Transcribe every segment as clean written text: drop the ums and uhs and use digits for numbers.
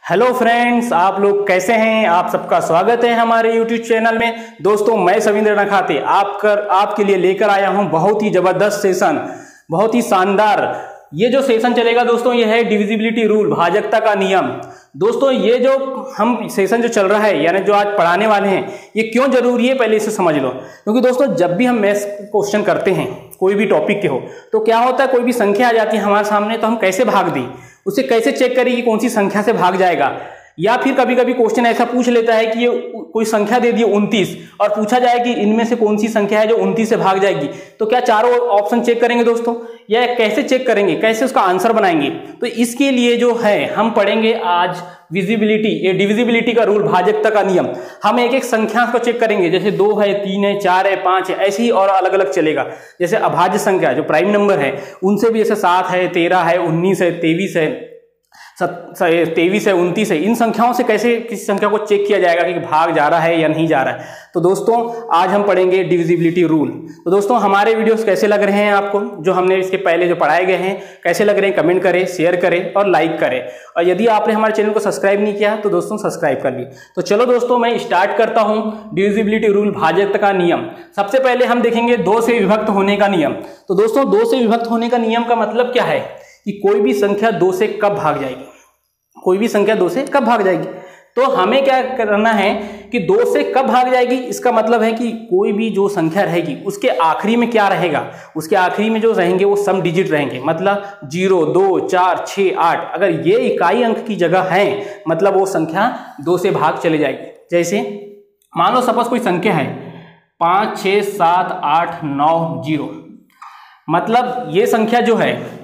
Hello friends, आप लोग कैसे हैं। आप सबका स्वागत है हमारे यूट्यूब चैनल में। दोस्तों, मैं सविंद्र नखाते आपके लिए लेकर आया हूं बहुत ही जबरदस्त सेशन, बहुत ही शानदार। ये जो सेशन चलेगा दोस्तों, ये है डिविजिबिलिटी रूल, भाजकता का नियम। दोस्तों, ये जो हम सेशन जो चल रहा है, यानी जो आज पढ़ाने वाले हैं, ये क्यों जरूरी है पहले इसे समझ लो। क्योंकि दोस्तों, जब भी हम मैथ्स क्वेश्चन करते हैं, कोई भी टॉपिक के हो, तो क्या होता है, कोई भी संख्या आ जाती है हमारे सामने, तो हम कैसे भाग दें, उसे कैसे चेक करें कि कौन सी संख्या से भाग जाएगा। या फिर कभी कभी क्वेश्चन ऐसा पूछ लेता है कि ये कोई संख्या दे दी 29 और पूछा जाए कि इनमें से कौन सी संख्या है जो 29 से भाग जाएगी, तो क्या चारों ऑप्शन चेक करेंगे दोस्तों, या कैसे चेक करेंगे, कैसे उसका आंसर बनाएंगे। तो इसके लिए जो है हम पढ़ेंगे आज विजिबिलिटी, ये डिविजिबिलिटी का रूल, भाजकता का नियम। हम एक एक संख्या को चेक करेंगे, जैसे 2 है, 3 है, 4 है, 5 है, ऐसे ही और अलग अलग चलेगा। जैसे अभाज्य संख्या जो प्राइम नंबर है, उनसे भी जैसे 7 है, 13 है, 19 है, 23 है, 23 है, 29 है, इन संख्याओं से कैसे किसी संख्या को चेक किया जाएगा कि भाग जा रहा है या नहीं जा रहा है। तो दोस्तों, आज हम पढ़ेंगे डिविजिबिलिटी रूल। तो दोस्तों, हमारे वीडियोस कैसे लग रहे हैं आपको, जो हमने इसके पहले जो पढ़ाए गए हैं, कैसे लग रहे हैं, कमेंट करें, शेयर करें और लाइक करें। और यदि आपने हमारे चैनल को सब्सक्राइब नहीं किया तो दोस्तों सब्सक्राइब कर लीजिए। तो चलो दोस्तों, मैं स्टार्ट करता हूँ डिविजिबिलिटी रूल, भाजकता का नियम। सबसे पहले हम देखेंगे 2 से विभक्त होने का नियम। तो दोस्तों, 2 से विभक्त होने का नियम का मतलब क्या है कि कोई भी संख्या 2 से कब भाग जाएगी, कोई भी संख्या 2 से कब भाग जाएगी। तो हमें क्या करना है कि 2 से कब भाग जाएगी, इसका मतलब है कि कोई भी जो संख्या रहेगी उसके आखिरी में क्या रहेगा, उसके आखिरी में जो रहेंगे वो सम डिजिट रहेंगे। मतलब 0, 2, 4, 6, 8, अगर ये इकाई अंक की जगह है, मतलब वो संख्या 2 से भाग चले जाएगी। जैसे मान लो सपोज कोई संख्या है 5, 6, 7, 8, 9, 0, मतलब ये संख्या जो है,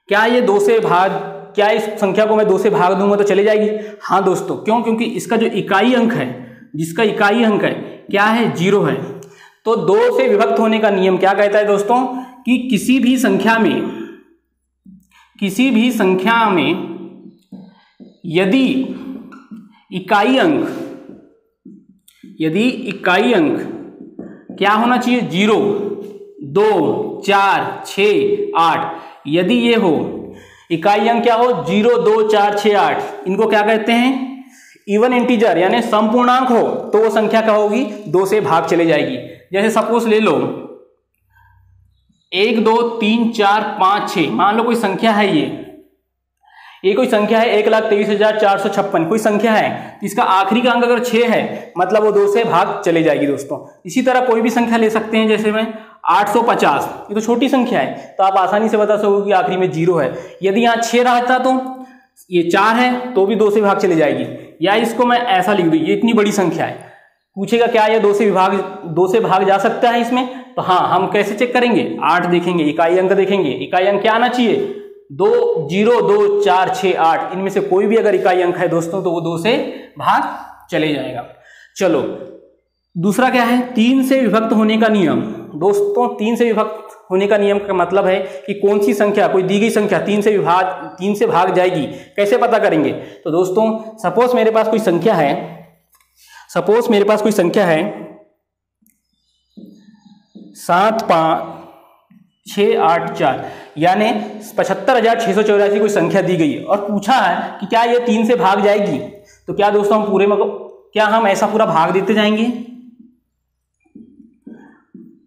क्या ये 2 से भाग, क्या इस संख्या को मैं 2 से भाग दूंगा तो चली जाएगी? हाँ दोस्तों, क्यों? क्योंकि इसका जो इकाई अंक है, जिसका इकाई अंक है क्या है, 0 है। तो 2 से विभक्त होने का नियम क्या कहता है दोस्तों कि किसी भी संख्या में यदि इकाई अंक क्या होना चाहिए, 0, 2, 4, 6, 8, यदि ये हो, इकाई अंक क्या हो, 0, 2, 4, 6, 8, इनको क्या कहते हैं, इवन इंटीजर, यानी समपूर्णांक हो, तो वो संख्या क्या होगी, 2 से भाग चले जाएगी। जैसे सपोज ले लो 1, 2, 3, 4, 5, 6, मान लो कोई संख्या है, ये कोई संख्या है 1,23,456, कोई संख्या है, इसका आखिरी का अंक अगर 6 है, मतलब वो 2 से भाग चले जाएगी दोस्तों। इसी तरह कोई भी संख्या ले सकते हैं, जैसे मैं 850, ये तो छोटी संख्या है, तो आप आसानी से बता सकोगे कि आखिरी में 0 है। यदि यहाँ 6 रहता तो ये 4 है, तो भी 2 से भाग चले जाएगी। या इसको मैं ऐसा लिख दूँ, ये इतनी बड़ी संख्या है, पूछेगा क्या ये 2 से भाग जा सकता है इसमें, तो हाँ, हम कैसे चेक करेंगे, 8 देखेंगे, इकाई अंक देखेंगे, इकाई अंक क्या आना चाहिए, 2, 0, 2, 4, 6, 8, इनमें से कोई भी अगर इकाई अंक है दोस्तों, तो वो 2 से भाग चले जाएगा। चलो, दूसरा क्या है, 3 से विभक्त होने का नियम। दोस्तों, 3 से विभक्त होने का नियम का मतलब है कि कौन सी संख्या, कोई दी गई संख्या 3 से भाग जाएगी, कैसे पता करेंगे। तो दोस्तों, सपोज मेरे पास कोई संख्या है 7, 5, 6, 8, 4, यानी 75,684 कोई संख्या दी गई है और पूछा है कि क्या ये 3 से भाग जाएगी। तो क्या दोस्तों, हम ऐसा पूरा भाग देते जाएंगे,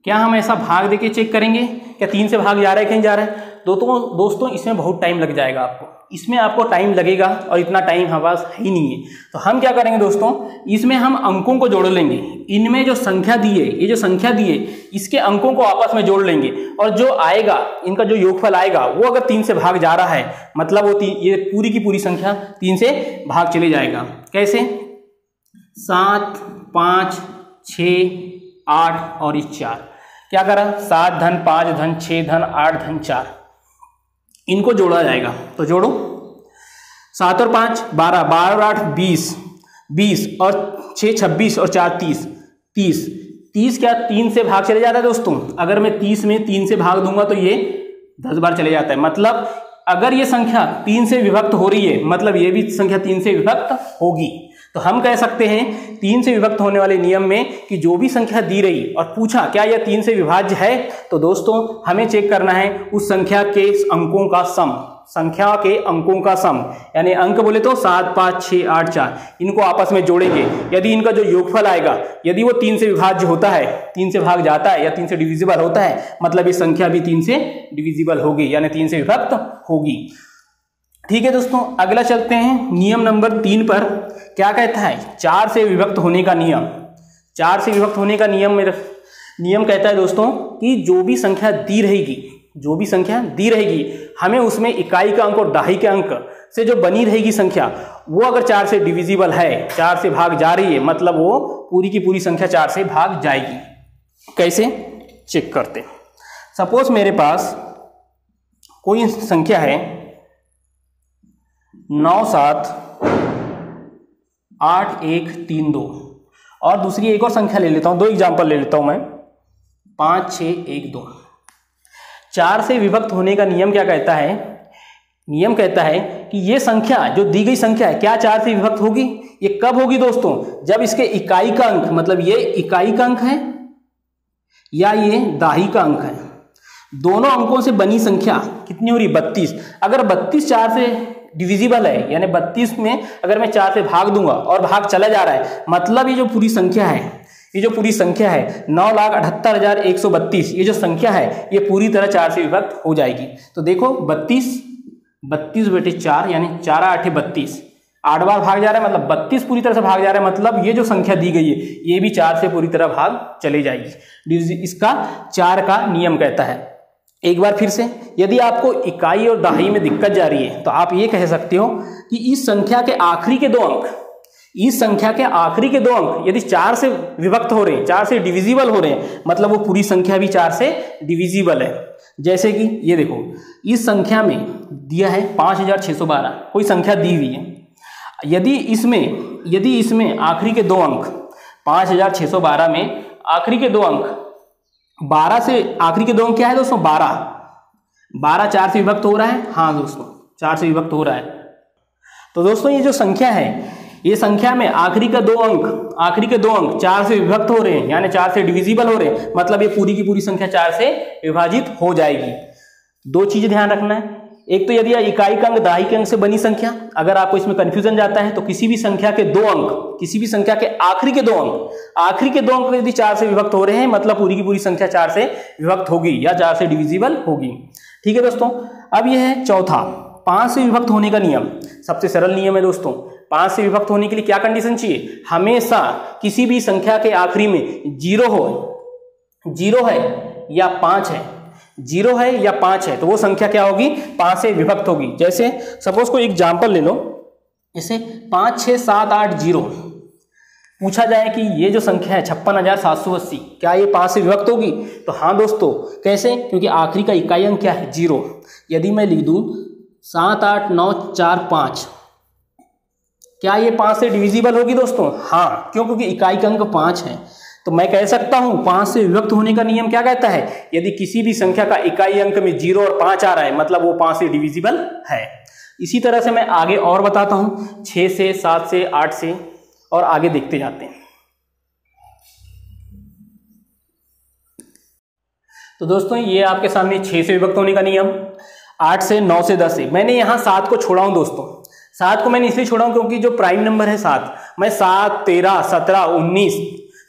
क्या हम ऐसा भाग देके चेक करेंगे क्या 3 से भाग जा रहा है कि नहीं जा रहा है। दोस्तों, इसमें बहुत टाइम लग जाएगा इसमें आपको टाइम लगेगा, और इतना टाइम हमारे पास है ही नहीं है। तो हम क्या करेंगे दोस्तों, इसमें हम अंकों को जोड़ लेंगे, इनमें जो संख्या दी है, ये जो संख्या दी है, इसके अंकों को आपस में जोड़ लेंगे, और जो आएगा, इनका जो योगफल आएगा, वो अगर 3 से भाग जा रहा है, मतलब वो ये पूरी की पूरी संख्या 3 से भाग चले जाएगा। कैसे, 7, 5, 6, 8 और 4, क्या करा, 7 धन 5 धन 6 धन 8 धन 4, इनको जोड़ा जाएगा। तो जोड़ो, 7 और 5 12, 12 और 8 20 और 6 26 और 4 30 क्या 3 से भाग चले जाता है दोस्तों। अगर मैं 30 में 3 से भाग दूंगा तो ये 10 बार चले जाता है। मतलब अगर ये संख्या 3 से विभक्त हो रही है, मतलब ये भी संख्या 3 से विभक्त होगी। तो हम कह सकते हैं 3 से विभक्त होने वाले नियम में कि जो भी संख्या दी रही और पूछा क्या यह 3 से विभाज्य है, तो दोस्तों हमें चेक करना है उस संख्या के अंकों का सम। संख्या के अंकों का सम, यानी अंक बोले तो 7, 5, 6, 8, 4, इनको आपस में जोड़ेंगे। यदि इनका जो योगफल आएगा, यदि वो 3 से विभाज्य होता है, 3 से भाग जाता है या 3 से डिविजिबल होता है, मतलब ये संख्या भी 3 से डिविजिबल होगी, यानी 3 से विभक्त होगी। ठीक है दोस्तों, अगला चलते हैं नियम नंबर 3 पर। क्या कहता है? 4 से विभक्त होने का नियम। 4 से विभक्त होने का नियम कहता है दोस्तों कि जो भी संख्या दी रहेगी, हमें उसमें इकाई का अंक और दहाई के अंक से जो बनी रहेगी संख्या, वो अगर 4 से डिविजिबल है, 4 से भाग जा रही है, मतलब वो पूरी की पूरी संख्या 4 से भाग जाएगी। कैसे चेक करते? सपोज मेरे पास कोई संख्या है 978132, और दूसरी एक और संख्या ले लेता हूं, 2 एग्जाम्पल ले लेता हूं मैं, 5612। 4 से विभक्त होने का नियम क्या कहता है? नियम कहता है कि ये संख्या, जो दी गई संख्या है, क्या 4 से विभक्त होगी? ये कब होगी दोस्तों? जब इसके इकाई का अंक, मतलब ये इकाई का अंक है या ये दाही का अंक है, दोनों अंकों से बनी संख्या कितनी हो रही? 32। अगर 32 4 से डिविजिबल है, यानी 32 में अगर मैं 4 से भाग दूंगा और भाग चला जा रहा है, मतलब ये जो पूरी संख्या है 9,78,132, ये जो संख्या है ये पूरी तरह 4 से विभक्त हो जाएगी। तो देखो 32 बटे 4, यानी 4 8 32, 8 बार भाग जा रहा है, मतलब 32 पूरी तरह से भाग जा रहा है, मतलब ये जो संख्या दी गई है ये भी 4 से पूरी तरह भाग चली जाएगी। इसका 4 का नियम कहता है। एक बार फिर से, यदि आपको इकाई और दहाई में दिक्कत जा रही है, तो आप ये कह सकते हो कि इस संख्या के आखिरी के 2 अंक यदि 4 से विभक्त हो रहे हैं, 4 से डिविजिबल हो रहे हैं, मतलब वो पूरी संख्या भी 4 से डिविजिबल है। जैसे कि ये देखो, इस संख्या में दिया है 5612, कोई संख्या दी हुई है। यदि इसमें आखिरी के 2 अंक 5612 में आखिरी के 2 अंक 12 से, आखिरी के 2 अंक क्या है दोस्तों? 12 4 से विभक्त हो रहा है। हाँ दोस्तों, 4 से विभक्त हो रहा है। तो दोस्तों ये जो संख्या है, ये संख्या में आखिरी के 2 अंक 4 से विभक्त हो रहे हैं, यानी 4 से डिविजिबल हो रहे हैं, मतलब ये पूरी की पूरी संख्या 4 से विभाजित हो जाएगी। 2 चीजें ध्यान रखना है। एक तो यदि इकाई का अंक दहाई के अंक से बनी संख्या, अगर आपको इसमें कंफ्यूजन जाता है तो किसी भी संख्या के 2 अंक, किसी भी संख्या के आखिरी के 2 अंक यदि 4 से विभक्त हो रहे हैं, मतलब पूरी की पूरी संख्या 4 से विभक्त होगी या 4 से डिविजिबल होगी। ठीक है दोस्तों, अब यह है चौथा, 5 से विभक्त होने का नियम। सबसे सरल नियम है दोस्तों। 5 से विभक्त होने के लिए क्या कंडीशन चाहिए? हमेशा किसी भी संख्या के आखिरी में 0 है या 5 है, 0 है या 5 है, तो वो संख्या क्या होगी? 5 से विभक्त होगी। जैसे सपोज कोई एग्जाम्पल ले लो, जैसे 5 6 7 8 0। पूछा जाए कि ये जो संख्या है 56,780, क्या ये 5 से विभक्त होगी? तो हाँ दोस्तों। कैसे? क्योंकि आखिरी का इकाई अंक क्या है? 0। यदि मैं लिख दूं 78945, क्या ये 5 से डिविजिबल होगी दोस्तों? हाँ, क्यों? क्योंकि इकाई का अंक 5 है। तो मैं कह सकता हूं 5 से विभक्त होने का नियम क्या कहता है? यदि किसी भी संख्या का इकाई अंक में 0 और 5 आ रहा है, मतलब वो 5 से डिविजिबल है। इसी तरह से मैं आगे और बताता हूं, 6 से, 7 से, 8 से, और आगे देखते जाते हैं। तो दोस्तों ये आपके सामने 6 से विभक्त होने का नियम, 8 से, 9 से, 10 से। मैंने यहां 7 को छोड़ा हूं दोस्तों। 7 को मैंने इसलिए छोड़ा हूं क्योंकि जो प्राइम नंबर है 7, मैं 7, 13, 17, 19,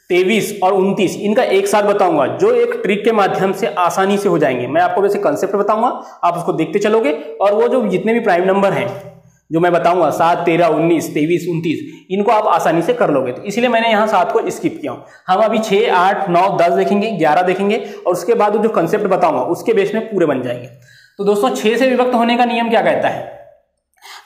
23 और 29 इनका एक साथ बताऊंगा, जो एक ट्रिक के माध्यम से आसानी से हो जाएंगे। मैं आपको वैसे कंसेप्ट बताऊंगा, आप उसको देखते चलोगे, और वो जो जितने भी प्राइम नंबर हैं जो मैं बताऊंगा, 7, 13, 19, 23, 29, इनको आप आसानी से कर लोगे। तो इसलिए मैंने यहाँ 7 को स्किप किया हूं। हम अभी 6, 8, 9, 10 देखेंगे, 11 देखेंगे, और उसके बाद जो कंसेप्ट बताऊंगा उसके बेस में पूरे बन जाएंगे। तो दोस्तों 6 से विभक्त होने का नियम क्या कहता है?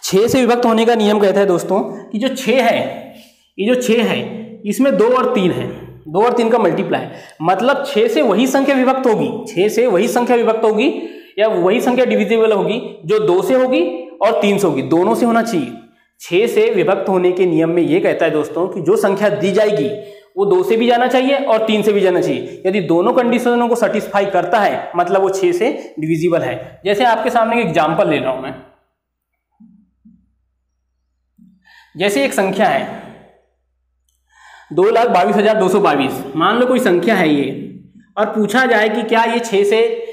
6 से विभक्त होने का नियम कहता है दोस्तों कि जो 6 है, ये जो 6 है, इसमें 2 और 3 है, 2 और 3 का मल्टीप्लाई, मतलब 6 से वही संख्या विभक्त होगी, 6 से वही संख्या विभक्त होगी या वही संख्या डिविजिबल होगी जो 2 से होगी और 3 से होगी, दोनों से होना चाहिए। 6 से विभक्त होने के नियम में यह कहता है दोस्तों कि जो संख्या दी जाएगी वो 2 से भी जाना चाहिए और 3 से भी जाना चाहिए। यदि दोनों कंडीशनों को सेटिस्फाई करता है, मतलब वो 6 से डिविजिबल है। जैसे आपके सामने एक एग्जाम्पल ले रहा हूं मैं। जैसे एक संख्या है 2,22,222, मान लो कोई संख्या है ये, और पूछा जाए कि क्या ये 6 से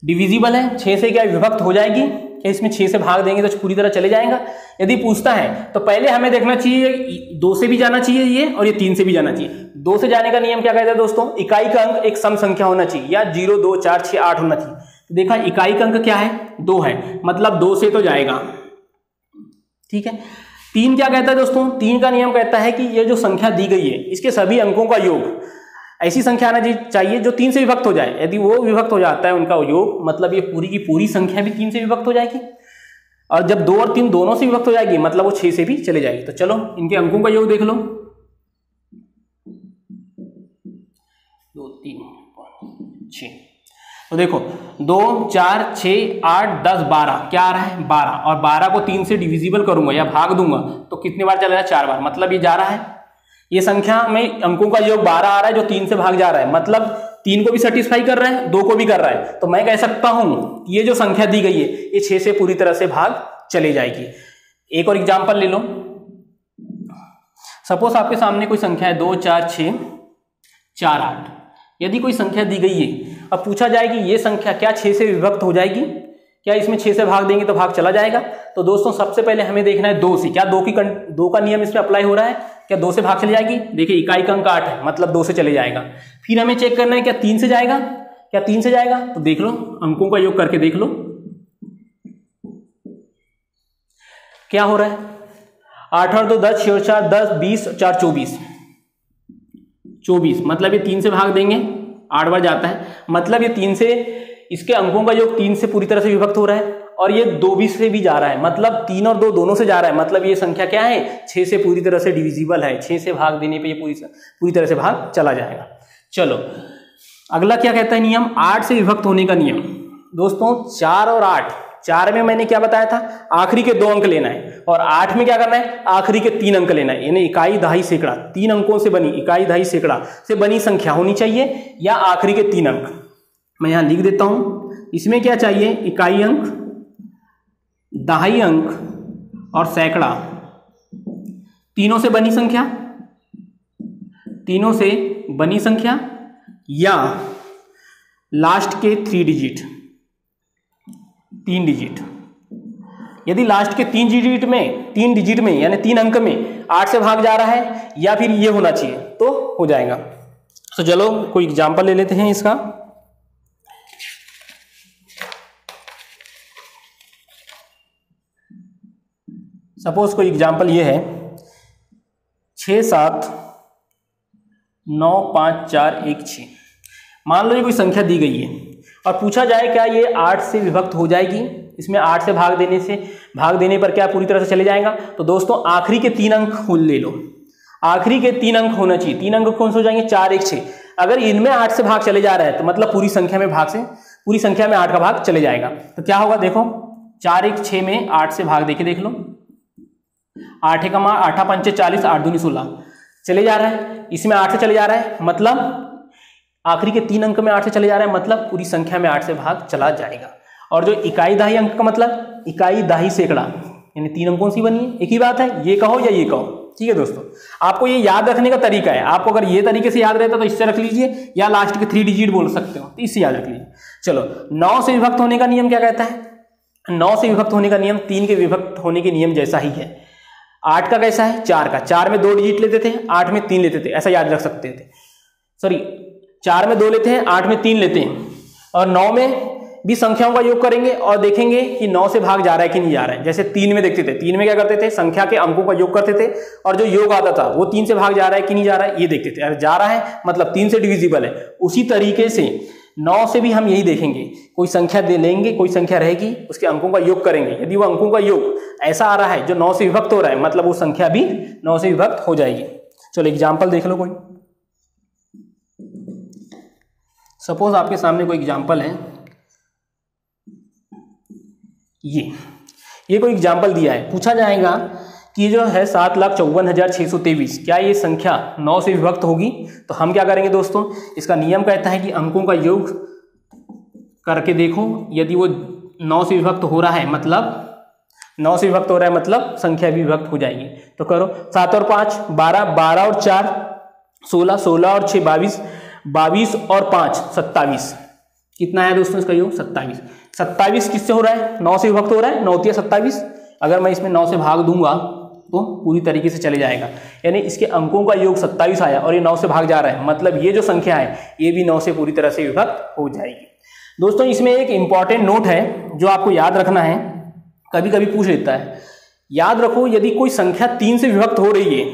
डिविजिबल है, 6 से क्या विभक्त हो जाएगी? क्या इसमें 6 से भाग देंगे तो पूरी तरह चले जाएगा? यदि पूछता है तो पहले हमें देखना चाहिए 2 से भी जाना चाहिए ये, और ये 3 से भी जाना चाहिए। 2 से जाने का नियम क्या कहता है दोस्तों? इकाई का अंक एक सम संख्या होना चाहिए, या 0, 2, 4, 6, 8 होना चाहिए। तो देखा इकाई का अंक क्या है? 2 है, मतलब 2 से तो जाएगा, ठीक है। 3 क्या कहता है दोस्तों? 3 का नियम कहता है कि ये जो संख्या दी गई है इसके सभी अंकों का योग ऐसी संख्या आना चाहिए जो 3 से विभक्त हो जाए। यदि वो विभक्त हो जाता है उनका योग, मतलब ये पूरी की पूरी संख्या भी 3 से विभक्त हो जाएगी, और जब 2 और 3 दोनों से विभक्त हो जाएगी मतलब वो 6 से भी चले जाएगी। तो चलो इनके अंकों का योग देख लो। 2, 3, 6। तो देखो 2, 4, 6, 8, 10, 12 क्या आ रहा है? 12, और 12 को 3 से डिविजिबल करूंगा या भाग दूंगा तो कितने बार चला जाए? 4 बार, मतलब ये जा रहा है। ये संख्या में अंकों का योग 12 आ रहा है जो 3 से भाग जा रहा है, मतलब 3 को भी सेटिस्फाई कर रहा है, 2 को भी कर रहा है। तो मैं कह सकता हूं ये जो संख्या दी गई है ये 6 से पूरी तरह से भाग चले जाएगी। एक और एग्जांपल ले लो। सपोज आपके सामने कोई संख्या है 2, 4, 6, 4, 8। यदि कोई संख्या दी गई है, अब पूछा जाए कि ये संख्या क्या 6 से विभक्त हो जाएगी? क्या इसमें 6 से भाग देंगे तो भाग चला जाएगा? तो दोस्तों सबसे पहले हमें देखना है 2 से, क्या 2 का नियम इसमें अप्लाई हो रहा है? क्या 2 से भाग चली जाएगी? देखिए इकाई का अंक 8 है, मतलब 2 से चले जाएगा। फिर हमें चेक करना है क्या 3 से जाएगा? क्या 3 से जाएगा? तो देख लो, अंकों का योग करके देख लो क्या हो रहा है। 8 और 2 10, 6 और 4 10, 20 और 4 24, 24, मतलब ये 3 से भाग देंगे, 8 बार जाता है, मतलब ये 3 से, इसके अंकों का योग 3 से पूरी तरह से विभक्त हो रहा है, और ये 2 भी से भी जा रहा है, मतलब 3 और 2 दोनों से जा रहा है, मतलब ये संख्या क्या है? 6 से पूरी तरह से डिविजिबल है। 6 से भाग देने पे ये पूरी तरह से भाग चला जाएगा। चलो अगला क्या कहता है नियम? 8 से विभक्त होने का नियम। दोस्तों 4 और 8, 4 में मैंने क्या बताया था? आखिरी के 2 अंक लेना है, और 8 में क्या करना है? आखिरी के 3 अंक लेना है, यानी इकाई, दहाई, सैकड़ा, 3 अंकों से बनी, इकाई, दहाई, सैकड़ा से बनी संख्या होनी चाहिए, या आखिरी के 3 अंक। मैं यहां लिख देता हूं। इसमें क्या चाहिए? इकाई अंक, दहाई अंक और सैकड़ा, तीनों से बनी संख्या, तीनों से बनी संख्या, या लास्ट के 3 डिजिट, 3 डिजिट। यदि लास्ट के 3 डिजिट में यानी 3 अंक में 8 से भाग जा रहा है, या फिर ये होना चाहिए, तो हो जाएगा। तो चलो कोई एग्जांपल ले लेते हैं इसका। सपोज कोई एग्जांपल ये है 6, 7, 9, 5, 4, 1, 6। मान लो ये कोई संख्या दी गई है और पूछा जाए क्या ये 8 से विभक्त हो जाएगी? इसमें 8 से भाग देने पर क्या पूरी तरह से चले जाएगा? तो दोस्तों आखिरी के 3 अंक ले लो, आखिरी के 3 अंक होना चाहिए। 3 अंक कौन से हो जाएंगे? 4, 1, 6। अगर इनमें 8 से भाग चले जा रहा है तो मतलब पूरी संख्या में 8 का भाग चले जाएगा। तो क्या होगा? देखो 4, 1, 6 में 8 से भाग देख लो, 8 का मान 8 5 40, 8 दूनी 16 चले जा रहा है, इसमें 8 से चले जा रहा है, मतलब आखिरी के 3 अंक में 8 से चले जा रहा है, मतलब पूरी संख्या में 8 से भाग चला जाएगा। और जो इकाई दहाई अंक का मतलब इकाई दहाई सैकड़ा, यानी 3 अंकों से बनी है। एक ही बात है, ये कहो या ये कहो, ठीक है दोस्तों। आपको ये याद रखने का तरीका है, आपको अगर ये तरीके से याद रहता तो इससे रख लीजिए, या लास्ट के 3 डिजिट बोल सकते हो तो इससे याद रख लीजिए। चलो 9 से विभक्त होने का नियम क्या कहता है? 9 से विभक्त होने का नियम 3 के विभक्त होने के नियम जैसा ही है। 8 का कैसा है? 4 का, 4 में 2 डिजिट लेते थे, 8 में 3 लेते थे, ऐसा याद रख सकते थे। सॉरी 4 में 2 लेते हैं, 8 में 3 लेते हैं, और 9 में भी संख्याओं का योग करेंगे और देखेंगे कि 9 से भाग जा रहा है कि नहीं जा रहा है। जैसे 3 में देखते थे, 3 में क्या करते थे? संख्या के अंकों का योग करते थे, और जो योग आता था वो 3 से भाग जा रहा है कि नहीं जा रहा है ये देखते थे। अगर जा रहा है मतलब 3 से डिविजिबल है। उसी तरीके से 9 से भी हम यही देखेंगे, कोई संख्या दे लेंगे, कोई संख्या रहेगी, उसके अंकों का योग करेंगे। यदि वो अंकों का योग ऐसा आ रहा है जो 9 से विभक्त हो रहा है, मतलब वो संख्या भी 9 से विभक्त हो जाएगी। चलो एग्जाम्पल देख लो कोई। सपोज आपके सामने कोई एग्जाम्पल है, ये कोई एग्जाम्पल दिया है। पूछा जाएगा कि जो है 7,54,623, क्या ये संख्या 9 से विभक्त होगी? तो हम क्या करेंगे दोस्तों, इसका नियम कहता है कि अंकों का योग करके देखो, यदि वो 9 से विभक्त हो रहा है मतलब संख्या भी विभक्त हो जाएगी। तो करो 7 और 5 12, 12 और 4 16, 16 और 6 22, 22 और 5 27। कितना है दोस्तों इसका योग? 27। 27 किससे हो रहा है? 9 से विभक्त हो रहा है, 9 तिया 27। अगर मैं इसमें 9 से भाग दूंगा तो पूरी तरीके से चले जाएगा, यानी इसके अंकों का योग 27 आया और ये 9 से भाग जा रहा है, मतलब ये जो संख्या है ये भी 9 से पूरी तरह से विभक्त हो जाएगी। दोस्तों इसमें एक इंपॉर्टेंट नोट है जो आपको याद रखना है, कभी कभी पूछ लेता है। याद रखो, यदि कोई संख्या 3 से विभक्त हो रही है,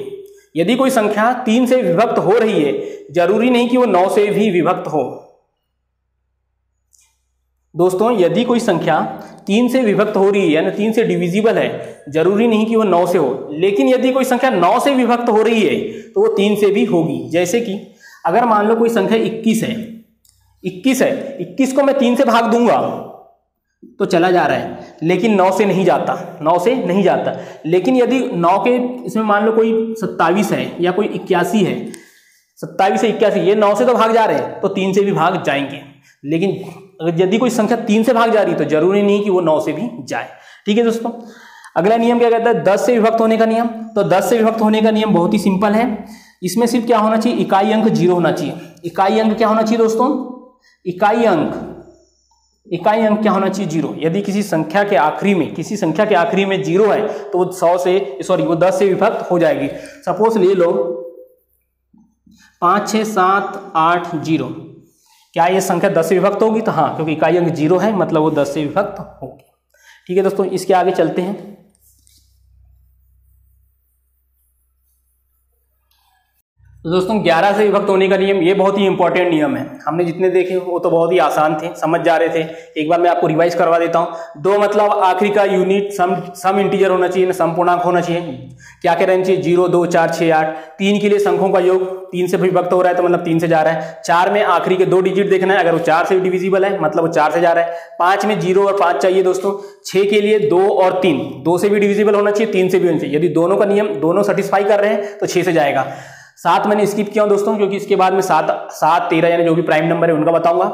यदि कोई संख्या 3 से विभक्त हो रही है, जरूरी नहीं कि वो 9 से भी विभक्त हो। दोस्तों यदि कोई संख्या 3 से विभक्त हो रही है यानी 3 से डिविजिबल है, जरूरी नहीं कि वो 9 से हो। लेकिन यदि कोई संख्या 9 से विभक्त हो रही है तो वो 3 से भी होगी। जैसे कि अगर मान लो कोई संख्या 21 है, 21 को मैं 3 से भाग दूंगा तो चला जा रहा है, लेकिन 9 से नहीं जाता, 9 से नहीं जाता। लेकिन यदि 9 के इसमें मान लो कोई 27 है या कोई 81 है, 27 से 81, ये 9 से तो भाग जा रहे हैं तो 3 से भी भाग जाएंगे। लेकिन यदि कोई संख्या 3 से भाग जा रही है तो जरूरी नहीं कि वो 9 से भी जाए। ठीक है दोस्तों, अगला नियम क्या कहता है? 10 से विभक्त होने का नियम। तो 10 से विभक्त होने का नियम बहुत ही सिंपल है। इसमें सिर्फ क्या होना चाहिए? इकाई अंक 0 होना चाहिए। इकाई अंक क्या होना चाहिए दोस्तों? इकाई अंक क्या होना चाहिए? 0। यदि किसी संख्या के आखिरी में 0 है तो वो 10 से विभक्त हो जाएगी। सपोज ले लो 5 6 7 8 0, क्या ये संख्या 10 से विभक्त होगी? तो हाँ, क्योंकि इकाई अंक 0 है मतलब वो 10 से विभक्त होगी। ठीक है दोस्तों, इसके आगे चलते हैं। तो दोस्तों 11 से विभक्त होने का नियम, ये बहुत ही इंपॉर्टेंट नियम है। हमने जितने देखे वो तो बहुत ही आसान थे, समझ जा रहे थे। एक बार मैं आपको रिवाइज करवा देता हूँ। 2 मतलब आखिरी का यूनिट सम इंटीजर होना चाहिए, सम पूर्णांक होना चाहिए। क्या क्या रहना चाहिए? 0 2 4 6 8। 3 के लिए संख्यों का योग 3 से विभक्त हो रहा है तो मतलब 3 से जा रहा है। 4 में आखिरी के 2 डिजिट देखना है, अगर वो 4 से डिविजिबल है मतलब वो 4 से जा रहा है। 5 में 0 और 5 चाहिए दोस्तों। 6 के लिए 2 और 3, 2 से भी डिविजिबल होना चाहिए, 3 से भी होना चाहिए। यदि दोनों का नियम दोनों सेटिस्फाई कर रहे हैं तो 6 से जाएगा। 7 मैंने स्किप किया दोस्तों क्योंकि इसके बाद में 7 13 यानी जो भी प्राइम नंबर है उनका बताऊंगा।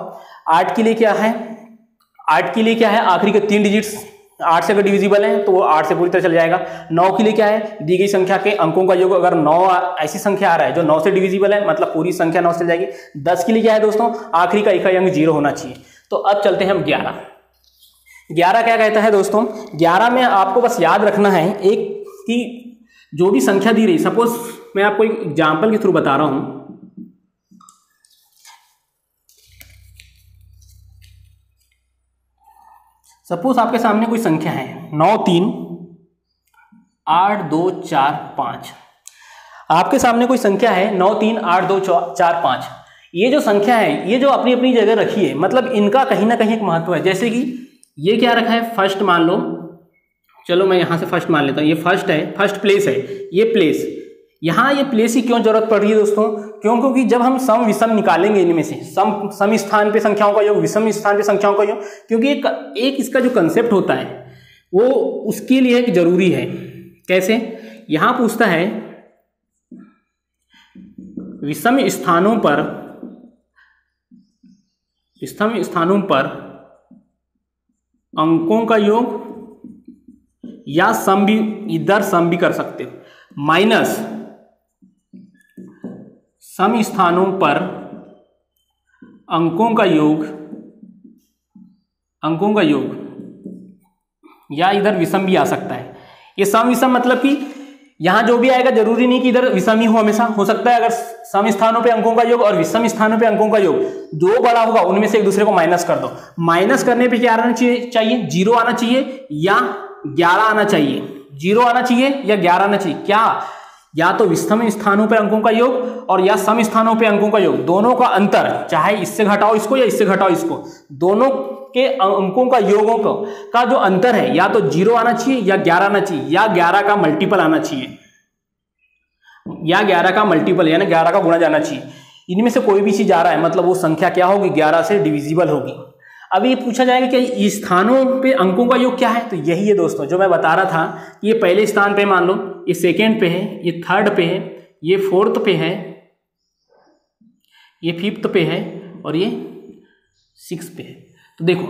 8 के लिए क्या है? 8 के लिए क्या है? आखिरी के 3 डिजिट्स 8 से अगर डिविजिबल है तो वो 8 से पूरी तरह चल जाएगा। 9 के लिए क्या है? दी गई संख्या के अंकों का योग, अगर 9 ऐसी संख्या आ रहा है जो 9 से डिविजिबल है मतलब पूरी संख्या 9 से चल जाएगी। 10 के लिए क्या है दोस्तों? आखिरी का इकाई अंक 0 होना चाहिए। तो अब चलते हैं हम 11 क्या कहता है दोस्तों? 11 में आपको बस याद रखना है एक कि जो भी संख्या दी रही, सपोज मैं आपको एक एग्जाम्पल के थ्रू बता रहा हूं। सपोज आपके सामने कोई संख्या है 9 3 8 2 4 5। आपके सामने कोई संख्या है 9 3 8 2 4 5। ये जो संख्या है ये जो अपनी अपनी जगह रखी है, मतलब इनका कहीं ना कहीं एक महत्व है। जैसे कि ये क्या रखा है? फर्स्ट मान लो, चलो मैं यहां से फर्स्ट मान लेता हूं। ये फर्स्ट है, फर्स्ट प्लेस है ये प्लेस। यहाँ ये प्लेस की क्यों जरूरत पड़ रही है दोस्तों? क्योंकि जब हम सम विषम निकालेंगे इनमें से, सम स्थान पे संख्याओं का योग, विषम स्थान पे संख्याओं का योग, क्योंकि एक इसका जो कंसेप्ट होता है वो उसके लिए एक जरूरी है। कैसे? यहां पूछता है विषम स्थानों पर अंकों का योग या सम भी, इधर सम भी कर सकते हो, माइनस सम स्थानों पर अंकों का योग या इधर विषम भी आ सकता है। ये सम विषम मतलब कि यहां जो भी आएगा जरूरी नहीं कि इधर विषम ही हो, हमेशा हो सकता है अगर सम स्थानों पे अंकों का योग और विषम स्थानों पे अंकों का योग जो बड़ा होगा उनमें से एक दूसरे को माइनस कर दो। माइनस करने पे क्या आना चाहिए? 0 आना चाहिए या 11 आना चाहिए। 0 आना चाहिए या 11 आना चाहिए। क्या? या तो विषम स्थानों पे अंकों का योग और या सम स्थानों पे अंकों का योग, दोनों का अंतर, चाहे इससे घटाओ इसको या इससे घटाओ इसको, दोनों के अंकों का योगों का जो अंतर है या तो 0 आना चाहिए या 11 आना चाहिए या 11 का मल्टीपल आना चाहिए, या 11 का मल्टीपल यानी 11 का गुणा जाना चाहिए। इनमें से कोई भी चीज आ रहा है मतलब वो संख्या क्या होगी? 11 से डिविजिबल होगी। अब ये पूछा जाएगा कि स्थानों पे अंकों का योग क्या है? तो यही है दोस्तों जो मैं बता रहा था। ये पहले स्थान पे मान लो, ये सेकेंड पे है, ये थर्ड पे है, ये फोर्थ पे है, ये फिफ्थ पे है और ये 6 पे है। तो देखो,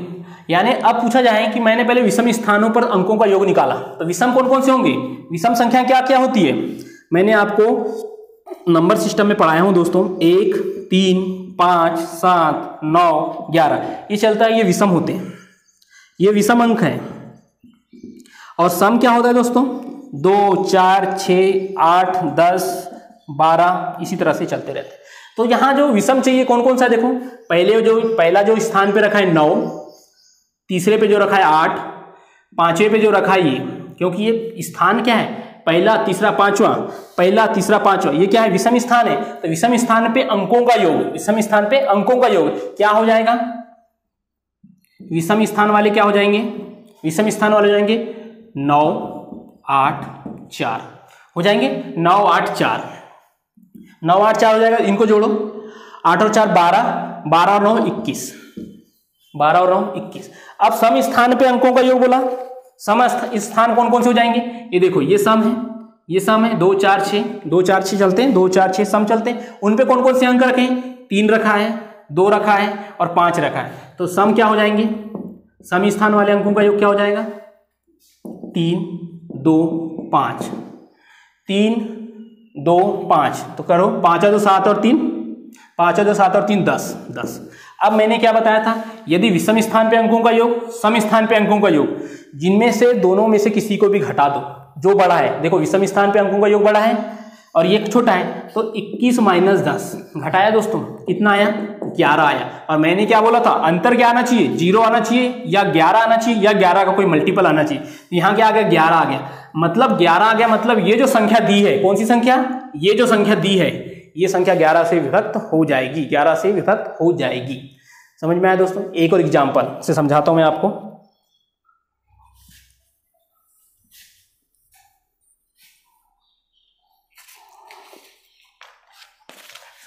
यानी अब पूछा जाए कि मैंने पहले विषम स्थानों पर अंकों का योग निकाला, तो विषम कौन कौन से होंगे? विषम संख्या क्या क्या होती है? मैंने आपको नंबर सिस्टम में पढ़ाया हूं दोस्तों। 1 3 5 7 9 11 ये चलता है, ये विषम होते हैं। ये विषम अंक है। और सम क्या होता है दोस्तों, 2, 4, 6, 8, 10, 12 इसी तरह से चलते रहते हैं। तो यहाँ जो विषम चाहिए कौन कौन सा, देखो पहला जो स्थान पे रखा है 9, तीसरे पे जो रखा है 8, पांचवे पे जो रखा है ये, क्योंकि ये स्थान क्या है, पहला तीसरा पांचवा, पहला तीसरा पांचवा, ये क्या है, विषम स्थान है। तो विषम स्थान पे अंकों का योग, विषम स्थान पे अंकों का योग क्या हो जाएगा, विषम स्थान वाले क्या हो जाएंगे, विषम स्थान वाले हो जाएंगे 9, 8, 4 हो जाएंगे, 9, 8, 4, 9, 8, 4 हो जाएगा। इनको जोड़ो, 8 और 4 12, 12 और 9 21, 12 और 9 21। अब सम स्थान पे अंकों का योग बोला, सम स्थान कौन कौन से हो जाएंगे, ये देखो ये सम है, ये सम है, 2, 4, 6, 2, 4, 6 चलते हैं, 2, 4, 6 सम चलते हैं। उन पे कौन कौन से अंक रखे हैं, 3 रखा है, 2 रखा है और 5 रखा है। तो सम क्या हो जाएंगे, सम स्थान वाले अंकों का योग क्या हो जाएगा, 3, 2, 5, 3, 2, 5। तो करो, 5 और 2 7 और 3, 5 और 2 7 और 3 10, 10। अब मैंने क्या बताया था, यदि विषम स्थान पे अंकों का योग, सम स्थान पे अंकों का योग, जिनमें से दोनों में से किसी को भी घटा दो, जो बड़ा है, देखो विषम स्थान पे अंकों का योग बड़ा है और ये छोटा है, तो 21 - 10 घटाया दोस्तों, कितना आया, 11 आया। और मैंने क्या बोला था, अंतर क्या आना चाहिए, 0 आना चाहिए या 11 आना चाहिए या 11 का कोई मल्टीपल आना चाहिए। यहाँ क्या आ गया, 11 आ गया, मतलब 11 आ गया, मतलब ये जो संख्या दी है, कौन सी संख्या, ये जो संख्या दी है, ये संख्या 11 से विभक्त हो जाएगी, 11 से विभक्त हो जाएगी। समझ में आया दोस्तों। एक और एग्जाम्पल से समझाता हूं मैं आपको।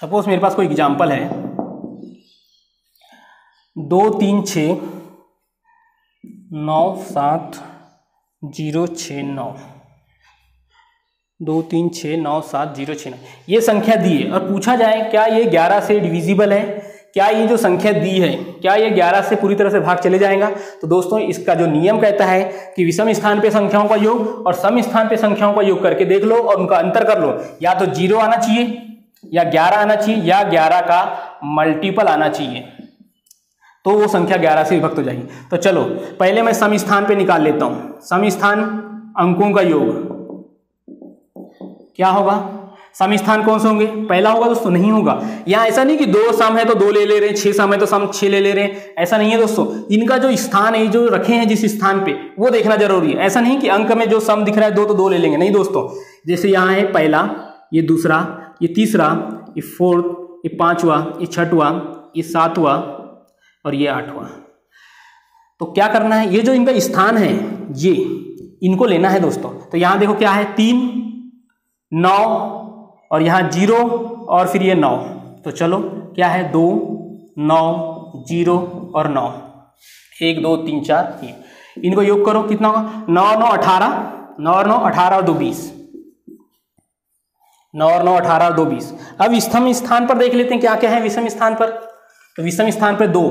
सपोज मेरे पास कोई एग्जाम्पल है, 2, 3, 6, 9, 7, 0, 6, 9, 2, 3, 6, 9, 7, 0, 6, 9 ये संख्या दी है और पूछा जाए क्या ये 11 से डिविजिबल है, क्या ये जो संख्या दी है क्या ये 11 से पूरी तरह से भाग चले जाएगा। तो दोस्तों इसका जो नियम कहता है कि विषम स्थान पे संख्याओं का योग और सम स्थान पे संख्याओं का योग करके देख लो और उनका अंतर कर लो, या तो 0 आना चाहिए या 11 आना चाहिए या 11 का मल्टीपल आना चाहिए, तो वो संख्या 11 से विभक्त हो जाएगी। तो चलो पहले मैं सम स्थान पे निकाल लेता हूं, सम स्थान अंकों का योग क्या होगा, सम स्थान कौन से होंगे, पहला होगा दोस्तों, नहीं होगा। यहाँ ऐसा नहीं कि 2 सम है तो 2 ले रहे हैं, 6 सम है तो सम 6 ले रहे हैं, ऐसा नहीं है दोस्तों। इनका जो स्थान है, जो रखे हैं जिस स्थान पे, वो देखना जरूरी है। ऐसा नहीं कि अंक में जो सम दिख रहा है 2 तो 2 ले लेंगे, नहीं दोस्तों। जैसे यहाँ है पहला, ये दूसरा, ये तीसरा, ये 4th, ये 5वां, ये 6वां, ये 7वां और ये 8वां। तो क्या करना है, ये जो इनका स्थान है ये इनको लेना है दोस्तों। तो यहाँ देखो क्या है, 3, 9 और यहाँ 0 और फिर ये 9। तो चलो क्या है, 2, 9, 0 और 9, 1, 2, 3, 4 ये, इनको योग करो, कितना होगा, 9, 9, 18, 9 और 9 18 और 2 20, 9 और 9 18 और 2 20। अब विषम स्थान पर देख लेते हैं क्या क्या है विषम स्थान पर। तो विषम स्थान पर 2।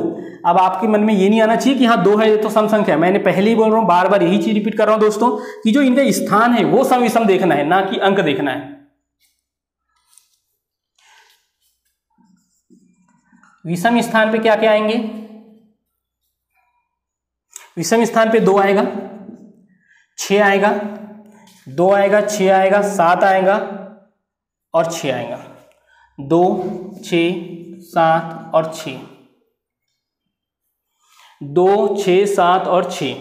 अब आपके मन में ये नहीं आना चाहिए कि हाँ 2 है तो सम संख्या है। मैंने पहले ही बोल रहा हूँ, बार बार यही चीज रिपीट कर रहा हूँ दोस्तों कि जो इनका स्थान है वो सम विषम देखना है, ना कि अंक देखना है। विषम स्थान पे क्या क्या आएंगे, विषम स्थान पे 2 आएगा, 6 आएगा, 2 आएगा, 6 आएगा, 7 आएगा और 6 आएगा, 2, 6, 7 और 6, 2, 6, 7 और 6।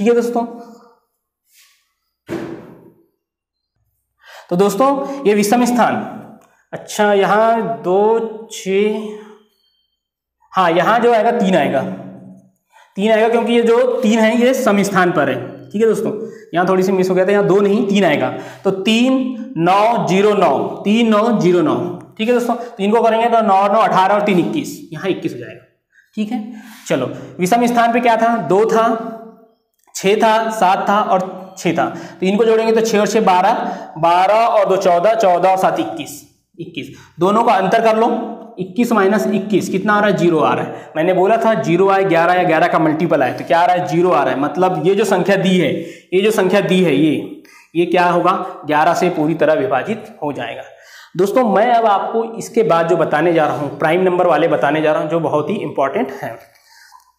ठीक है दोस्तों। तो दोस्तों ये विषम स्थान, अच्छा यहाँ 2, 6, हाँ यहाँ जो आएगा 3 आएगा, 3 आएगा क्योंकि ये जो 3 है ये सम स्थान पर है। ठीक है दोस्तों, यहाँ थोड़ी सी मिस हो गया था, यहाँ 2 नहीं 3 आएगा। तो 3, 9, 0, 9, 3, 9, 0, 9। ठीक है दोस्तों, तो इनको करेंगे तो 9, 9, 18 और 3 21, यहाँ 21 हो जाएगा। ठीक है, चलो विषम स्थान पे क्या था, 2 था, 6 था, 7 था और 6 था। तो इनको जोड़ेंगे तो 6 और 6 12, 12 और 2 14, 14 और 7 21, 21। दोनों का अंतर कर लो, 21 - 21 कितना आ रहा है, 0 आ रहा है। मैंने बोला था 0 आए 11 या 11 का मल्टीपल आए, तो क्या आ रहा है, 0 आ रहा है। मतलब ये जो संख्या दी है, ये जो संख्या दी है ये क्या होगा, 11 से पूरी तरह विभाजित हो जाएगा। दोस्तों मैं अब आपको इसके बाद जो बताने जा रहा हूँ, प्राइम नंबर वाले बताने जा रहा हूँ, जो बहुत ही इंपॉर्टेंट है।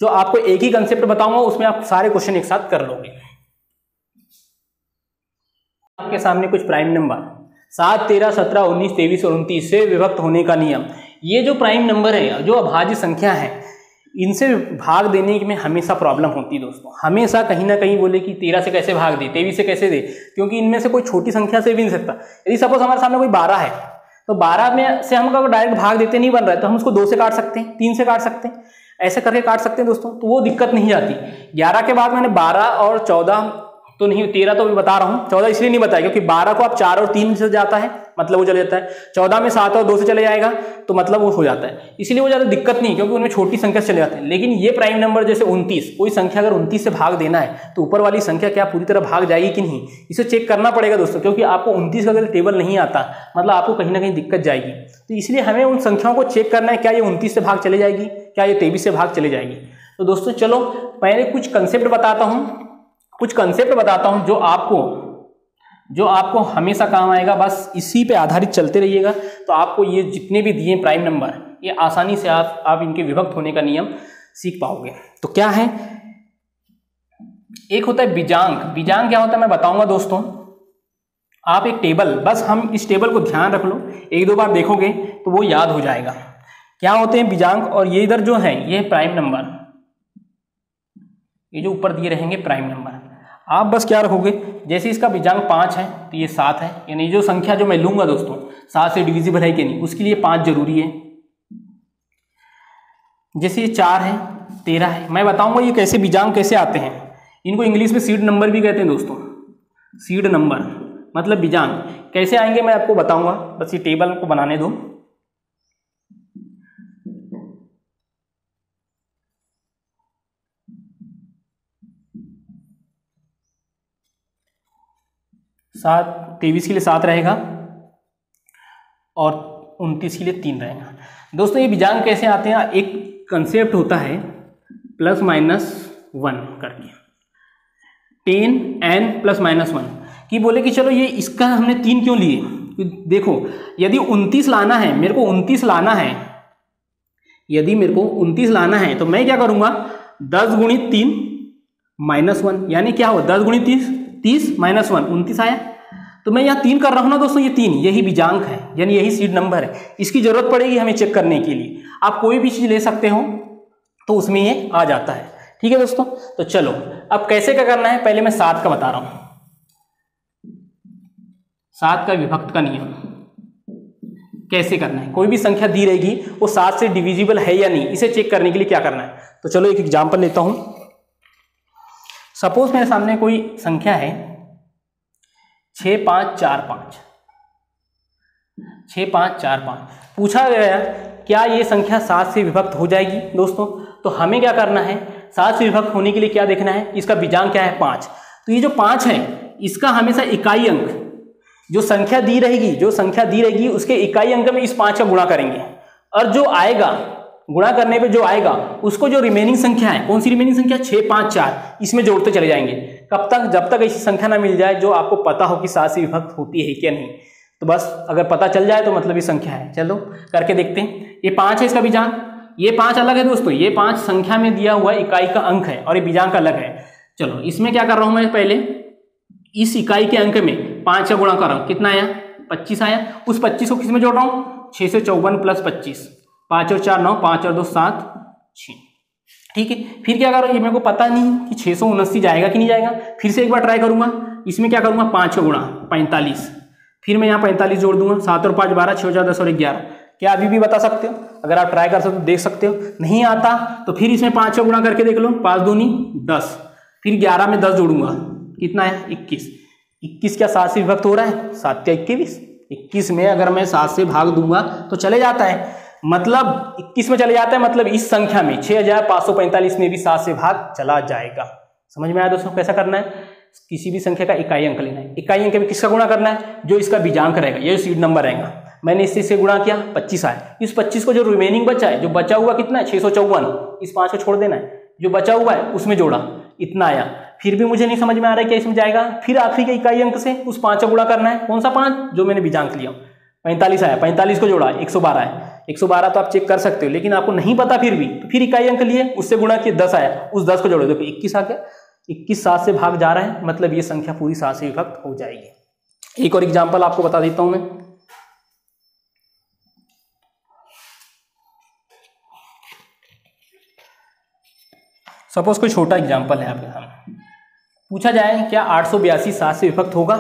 जो आपको एक ही कंसेप्ट बताऊंगा उसमें आप सारे क्वेश्चन एक साथ कर लोगे। आपके सामने कुछ प्राइम नंबर 7, 13, 17, 19, 23 और 29 से विभक्त होने का नियम। ये जो प्राइम नंबर है, जो अभाज्य संख्या है, इनसे भाग देने में हमेशा प्रॉब्लम होती है दोस्तों। हमेशा कहीं ना कहीं बोले कि 13 से कैसे भाग दे, 23 से कैसे दे, क्योंकि इनमें से कोई छोटी संख्या से भी नहीं सकता। यदि सपोज हमारे सामने कोई 12 है तो 12 में से हम अगर डायरेक्ट भाग देते नहीं बन रहा है तो हम उसको 2 से काट सकते हैं, 3 से काट सकते हैं, ऐसे करके काट सकते हैं दोस्तों, तो वो दिक्कत नहीं आती। 11 के बाद मैंने 12 और 14 तो नहीं, 13 तो भी बता रहा हूँ, 14 इसलिए नहीं बताया क्योंकि 12 को आप 4 और 3 से जाता है, मतलब वो चले जाता है। 14 में 7 और 2 से चले जाएगा तो मतलब वो हो जाता है, इसीलिए वो ज़्यादा दिक्कत नहीं, क्योंकि उनमें छोटी संख्या से चले जाते हैं। लेकिन ये प्राइम नंबर जैसे 29, कोई संख्या अगर 29 से भाग देना है तो ऊपर वाली संख्या क्या पूरी तरह भाग जाएगी कि नहीं, इसे चेक करना पड़ेगा दोस्तों, क्योंकि आपको 29 का अगर टेबल नहीं आता मतलब आपको कहीं ना कहीं दिक्कत जाएगी। तो इसलिए हमें उन संख्याओं को चेक करना है, क्या ये 29 से भाग चले जाएगी, क्या ये 23 से भाग चले जाएगी। तो दोस्तों चलो पहले कुछ कंसेप्ट बताता हूं जो आपको हमेशा काम आएगा। बस इसी पे आधारित चलते रहिएगा तो आपको ये जितने भी दिए प्राइम नंबर, ये आसानी से आप इनके विभक्त होने का नियम सीख पाओगे। तो क्या है, एक होता है बीजांक। बीजांक क्या होता है मैं बताऊंगा दोस्तों। आप एक टेबल, बस हम इस टेबल को ध्यान रख लो, 1-2 बार देखोगे तो वो याद हो जाएगा। क्या होते हैं बीजांक, और ये इधर जो है ये प्राइम नंबर, ये जो ऊपर दिए रहेंगे प्राइम नंबर। आप बस क्या रखोगे, जैसे इसका बीजांक 5 है तो ये 7 है, यानी जो संख्या जो मैं लूंगा दोस्तों 7 से डिविजिबल है कि नहीं, उसके लिए 5 जरूरी है। जैसे ये 4 है, 13 है, मैं बताऊंगा ये कैसे बीजांक कैसे आते हैं। इनको इंग्लिश में सीड नंबर भी कहते हैं दोस्तों। सीड नंबर मतलब बीजांक कैसे आएंगे मैं आपको बताऊंगा, बस ये टेबल को बनाने दो। सात 23 के लिए 7 रहेगा और 29 के लिए 3 रहेगा। दोस्तों ये बीजांक कैसे आते हैं, एक कंसेप्ट होता है +-1 करके, 10n +-1 कि बोले कि चलो ये इसका हमने 3 क्यों लिए। देखो यदि 29 लाना है, मेरे को 29 लाना है, यदि मेरे को 29 लाना है तो मैं क्या करूंगा, 10 × 3 -1, यानी क्या हो 10 × 30 -1 29 आया। तो मैं यहाँ 3 कर रहा हूँ ना दोस्तों, ये 3 यही बीजांक है, यानी यही सीड नंबर है। इसकी जरूरत पड़ेगी हमें चेक करने के लिए। आप कोई भी चीज ले सकते हो तो उसमें ये आ जाता है। ठीक है दोस्तों, तो चलो अब कैसे क्या करना है, पहले मैं 7 का बता रहा हूं। 7 का विभक्त का नियम कैसे करना है। कोई भी संख्या दी रहेगी वो 7 से डिविजिबल है या नहीं, इसे चेक करने के लिए क्या करना है। तो चलो एक एग्जांपल लेता हूं। सपोज मेरे सामने कोई संख्या है 6545, 6545 पूछा गया क्या ये संख्या 7 से विभक्त हो जाएगी दोस्तों। तो हमें क्या करना है, 7 से विभक्त होने के लिए क्या देखना है, इसका बीजांक क्या है 5। तो ये जो 5 है इसका हमेशा इकाई अंक, जो संख्या दी रहेगी उसके इकाई अंक में इस 5 का गुणा करेंगे, और जो आएगा गुणा करने पे जो आएगा उसको जो रिमेनिंग संख्या है, कौन सी रिमेनिंग संख्या 654, इसमें जोड़ते चले जाएंगे। कब तक, जब तक ऐसी संख्या ना मिल जाए जो आपको पता हो कि 7 से विभक्त होती है क्या नहीं। तो बस अगर पता चल जाए तो मतलब ये संख्या है। चलो करके देखते हैं। ये 5 है इसका बीजांक, ये 5 अलग है दोस्तों, ये 5 संख्या में दिया हुआ इकाई का अंक है और ये बीजांक अलग है। चलो इसमें क्या कर रहा हूं मैं, पहले इस इकाई के अंक में 5 का गुणा कर रहा हूं, कितना आया 25 आया। उस 25 को किस में जोड़ रहा हूं, 654 + 25, 5 और 4 9, 5 और 2 7 6। ठीक है, फिर क्या करो, ये मेरे को पता नहीं कि 679 जाएगा कि नहीं जाएगा। फिर से एक बार ट्राई करूंगा, इसमें क्या करूंगा 5 का गुणा 45, फिर मैं यहाँ 45 जोड़ दूंगा, 7 और 5 12, 6 और 4 10 और 11। क्या अभी भी बता सकते हो, अगर आप ट्राई कर सकते हो तो देख सकते हो। नहीं आता तो फिर इसमें 5 का गुणा करके देख लो, 5 दूनी 10, फिर 11 में 10 जोड़ूंगा, कितना है 21। 21 क्या 7 से विभक्त हो रहा है, 7 क्या 21, 21 में अगर मैं 7 से भाग दूंगा तो चले जाता है, मतलब 21 में चले जाता है, मतलब इस संख्या में 6545 में भी 7 से भाग चला जाएगा। समझ में आया दोस्तों कैसा करना है, किसी भी संख्या का इकाई अंक लेना है, इकाई अंक में किसका गुणा करना है, जो इसका बीजांक रहेगा, ये सीड नंबर रहेगा। मैंने इससे गुणा किया 25 आया, इस 25 को जो रिमेनिंग बचा है, जो बचा हुआ कितना है 654, इस 5 को छोड़ देना है, जो बचा हुआ है उसमें जोड़ा, इतना आया। फिर भी मुझे नहीं समझ में आ रहा है क्या इसमें जाएगा, फिर आखिरी के इकाई अंक से उस 5 का गुणा करना है, कौन सा 5, जो मैंने बीजांक लिया 45 आया, 45 को जोड़ा 112 है, 112 तो आप चेक कर सकते हो, लेकिन आपको नहीं पता फिर भी, तो फिर इकाई अंक लिए, उससे गुणा किए, 10 आया, उस 10 को जोड़ो, देखो 21 आ गया, 21 7 से भाग जा रहा है, मतलब ये संख्या पूरी 7 से विभक्त हो जाएगी। एक और एग्जाम्पल आपको बता देता हूं मैं। सपोज कोई छोटा एग्जाम्पल है आपके सामने, पूछा जाए क्या 882 7 से विभक्त होगा,